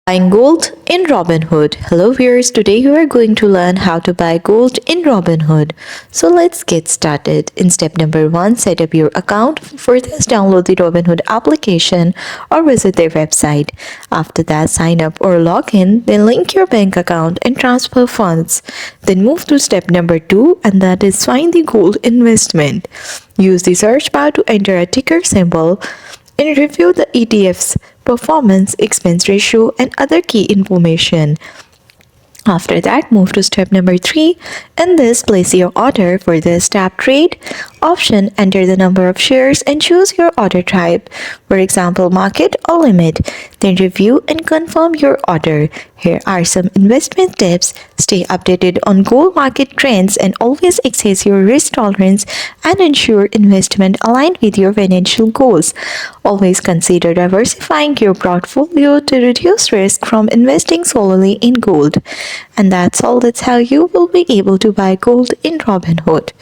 Buying gold in Robinhood. Hello viewers, today we are going to learn how to buy gold in Robinhood. So let's get started. In step number 1, set up your account. For this, download the Robinhood application or visit their website. After that, sign up or log in, then link your bank account and transfer funds. Then move to step number 2, and that is find the gold investment. Use the search bar to enter a ticker symbol and review the ETFs performance, expense ratio, and other key information. After that, move to step number 3. In this, place your order. For this, tap Trade option, enter the number of shares and choose your order type, for example, market or limit. Then review and confirm your order. Here are some investment tips. Stay updated on gold market trends and always assess your risk tolerance and ensure investment aligned with your financial goals. Always consider diversifying your portfolio to reduce risk from investing solely in gold. And that's all. That's how you will be able to buy gold in Robinhood.